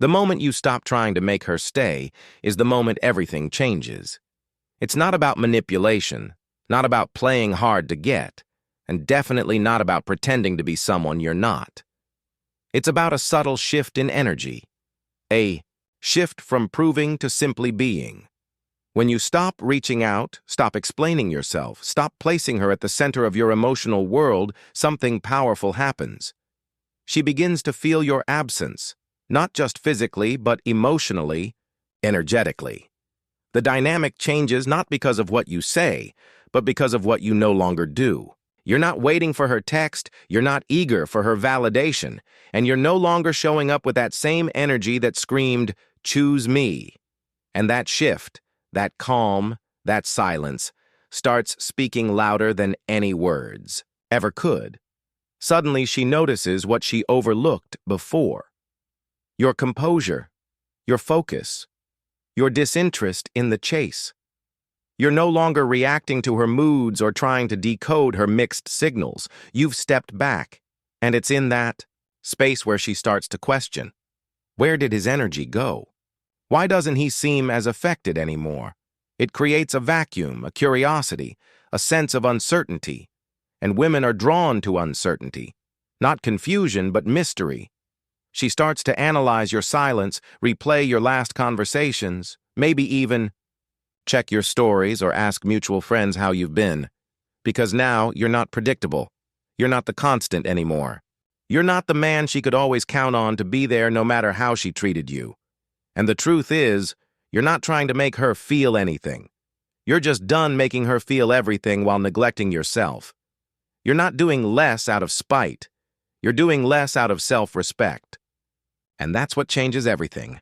The moment you stop trying to make her stay is the moment everything changes. It's not about manipulation, not about playing hard to get, and definitely not about pretending to be someone you're not. It's about a subtle shift in energy, a shift from proving to simply being. When you stop reaching out, stop explaining yourself, stop placing her at the center of your emotional world, something powerful happens. She begins to feel your absence, not just physically, but emotionally, energetically. The dynamic changes not because of what you say, but because of what you no longer do. You're not waiting for her text, you're not eager for her validation, and you're no longer showing up with that same energy that screamed, "Choose me." And that shift, that calm, that silence, starts speaking louder than any words ever could. Suddenly she notices what she overlooked before. Your composure, your focus, your disinterest in the chase. You're no longer reacting to her moods or trying to decode her mixed signals. You've stepped back, and it's in that space where she starts to question. Where did his energy go? Why doesn't he seem as affected anymore? It creates a vacuum, a curiosity, a sense of uncertainty. And women are drawn to uncertainty. Not confusion, but mystery. She starts to analyze your silence, replay your last conversations, maybe even check your stories or ask mutual friends how you've been. Because now you're not predictable. You're not the constant anymore. You're not the man she could always count on to be there no matter how she treated you. And the truth is, you're not trying to make her feel anything. You're just done making her feel everything while neglecting yourself. You're not doing less out of spite. You're doing less out of self-respect. And that's what changes everything.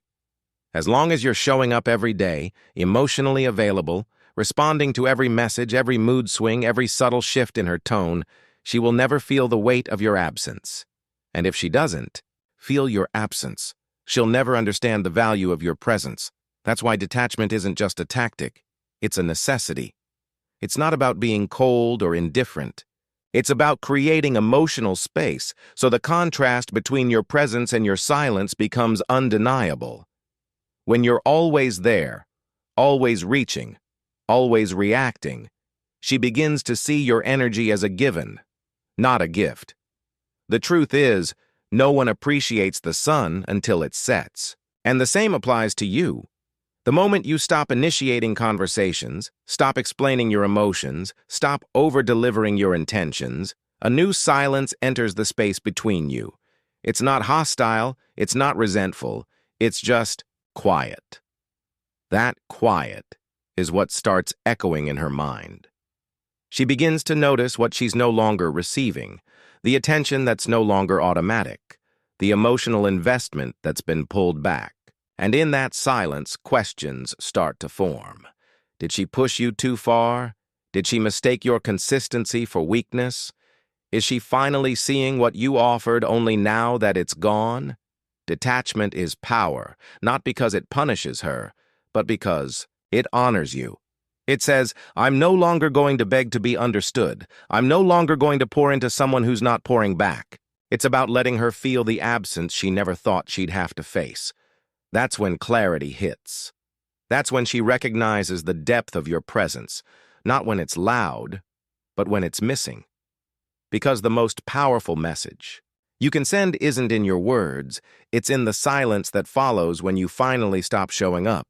As long as you're showing up every day, emotionally available, responding to every message, every mood swing, every subtle shift in her tone, she will never feel the weight of your absence. And if she doesn't feel your absence, she'll never understand the value of your presence. That's why detachment isn't just a tactic. It's a necessity. It's not about being cold or indifferent. It's about creating emotional space so the contrast between your presence and your silence becomes undeniable. When you're always there, always reaching, always reacting, she begins to see your energy as a given, not a gift. The truth is, no one appreciates the sun until it sets. And the same applies to you. The moment you stop initiating conversations, stop explaining your emotions, stop over-delivering your intentions, a new silence enters the space between you. It's not hostile, it's not resentful, it's just quiet. That quiet is what starts echoing in her mind. She begins to notice what she's no longer receiving, the attention that's no longer automatic, the emotional investment that's been pulled back. And in that silence, questions start to form. Did she push you too far? Did she mistake your consistency for weakness? Is she finally seeing what you offered only now that it's gone? Detachment is power, not because it punishes her, but because it honors you. It says, I'm no longer going to beg to be understood. I'm no longer going to pour into someone who's not pouring back. It's about letting her feel the absence she never thought she'd have to face. That's when clarity hits. That's when she recognizes the depth of your presence, not when it's loud, but when it's missing. Because the most powerful message you can send isn't in your words, it's in the silence that follows when you finally stop showing up.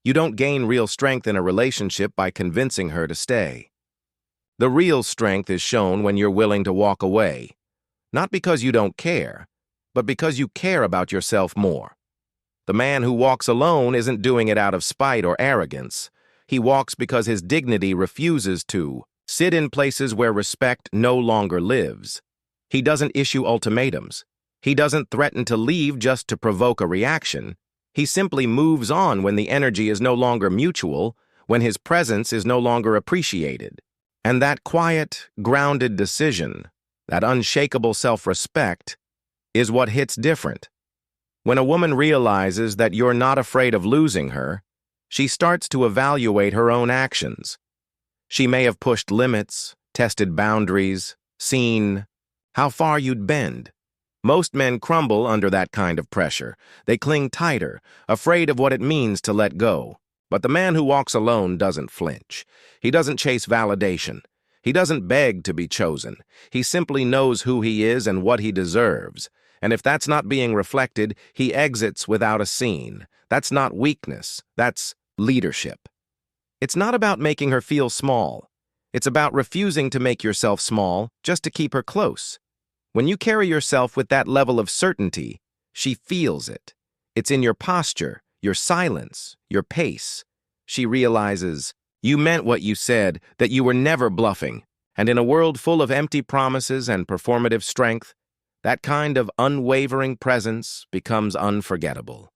You don't gain real strength in a relationship by convincing her to stay. The real strength is shown when you're willing to walk away, not because you don't care, but because you care about yourself more. The man who walks alone isn't doing it out of spite or arrogance. He walks because his dignity refuses to sit in places where respect no longer lives. He doesn't issue ultimatums. He doesn't threaten to leave just to provoke a reaction. He simply moves on when the energy is no longer mutual, when his presence is no longer appreciated. And that quiet, grounded decision, that unshakable self-respect, is what hits different. When a woman realizes that you're not afraid of losing her, she starts to evaluate her own actions. She may have pushed limits, tested boundaries, seen how far you'd bend. Most men crumble under that kind of pressure. They cling tighter, afraid of what it means to let go. But the man who walks alone doesn't flinch. He doesn't chase validation. He doesn't beg to be chosen. He simply knows who he is and what he deserves. And if that's not being reflected, he exits without a scene. That's not weakness. That's leadership. It's not about making her feel small. It's about refusing to make yourself small just to keep her close. When you carry yourself with that level of certainty, she feels it. It's in your posture, your silence, your pace. She realizes you meant what you said, that you were never bluffing. And in a world full of empty promises and performative strength, that kind of unwavering presence becomes unforgettable.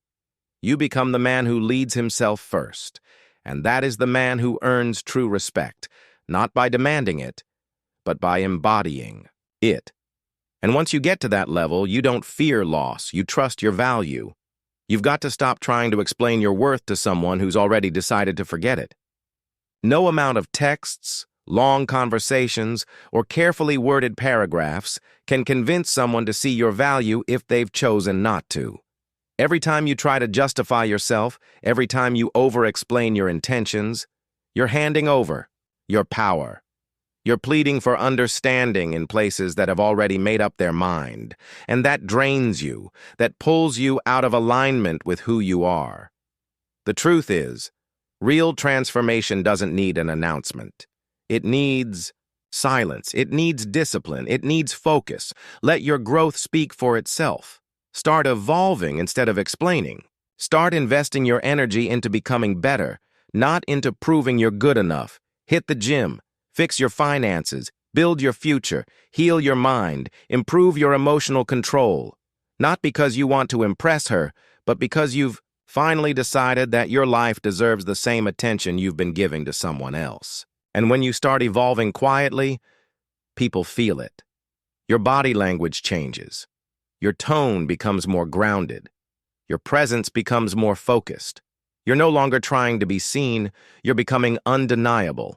You become the man who leads himself first, and that is the man who earns true respect, not by demanding it, but by embodying it. And once you get to that level, you don't fear loss, you trust your value. You've got to stop trying to explain your worth to someone who's already decided to forget it. No amount of texts, long conversations, or carefully worded paragraphs can convince someone to see your value if they've chosen not to. Every time you try to justify yourself, every time you over-explain your intentions, you're handing over your power. You're pleading for understanding in places that have already made up their mind, and that drains you, that pulls you out of alignment with who you are. The truth is, real transformation doesn't need an announcement. It needs silence. It needs discipline. It needs focus. Let your growth speak for itself. Start evolving instead of explaining. Start investing your energy into becoming better, not into proving you're good enough. Hit the gym. Fix your finances, build your future, heal your mind, improve your emotional control. Not because you want to impress her, but because you've finally decided that your life deserves the same attention you've been giving to someone else. And when you start evolving quietly, people feel it. Your body language changes. Your tone becomes more grounded. Your presence becomes more focused. You're no longer trying to be seen, you're becoming undeniable.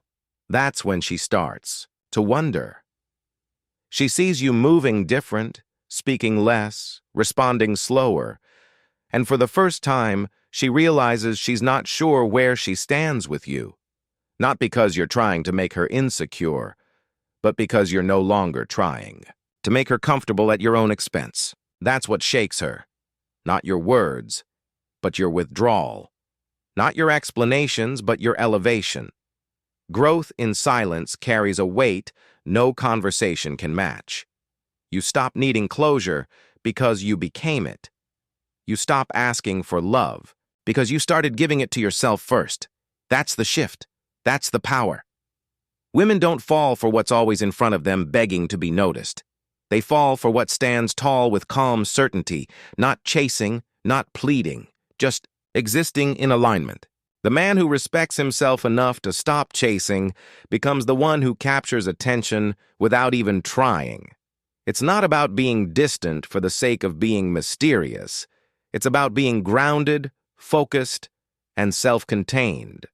That's when she starts to wonder. She sees you moving different, speaking less, responding slower, and for the first time, she realizes she's not sure where she stands with you. Not because you're trying to make her insecure, but because you're no longer trying to make her comfortable at your own expense. That's what shakes her. Not your words, but your withdrawal. Not your explanations, but your elevation. Growth in silence carries a weight no conversation can match. You stop needing closure because you became it. You stop asking for love because you started giving it to yourself first. That's the shift. That's the power. Women don't fall for what's always in front of them begging to be noticed. They fall for what stands tall with calm certainty, not chasing, not pleading, just existing in alignment. The man who respects himself enough to stop chasing becomes the one who captures attention without even trying. It's not about being distant for the sake of being mysterious. It's about being grounded, focused, and self-contained.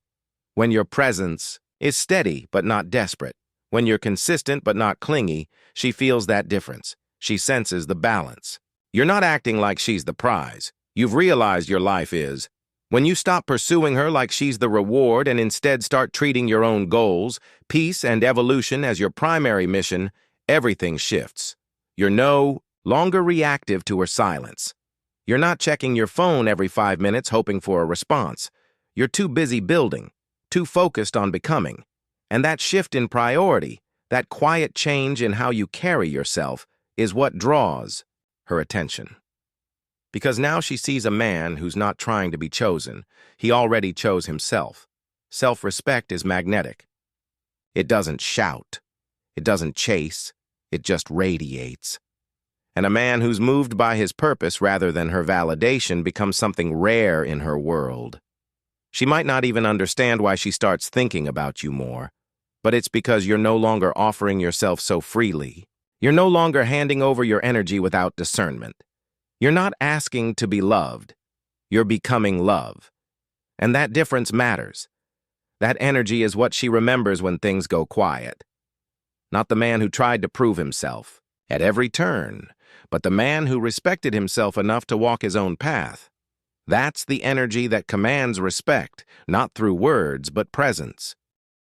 When your presence is steady but not desperate, when you're consistent but not clingy, she feels that difference. She senses the balance. You're not acting like she's the prize. You've realized your life is. When you stop pursuing her like she's the reward and instead start treating your own goals, peace, and evolution as your primary mission, everything shifts. You're no longer reactive to her silence. You're not checking your phone every 5 minutes hoping for a response. You're too busy building, too focused on becoming. And that shift in priority, that quiet change in how you carry yourself, is what draws her attention. Because now she sees a man who's not trying to be chosen. He already chose himself. Self-respect is magnetic. It doesn't shout. It doesn't chase. It just radiates. And a man who's moved by his purpose rather than her validation becomes something rare in her world. She might not even understand why she starts thinking about you more, but it's because you're no longer offering yourself so freely. You're no longer handing over your energy without discernment. You're not asking to be loved. You're becoming love. And that difference matters. That energy is what she remembers when things go quiet. Not the man who tried to prove himself at every turn, but the man who respected himself enough to walk his own path. That's the energy that commands respect, not through words, but presence.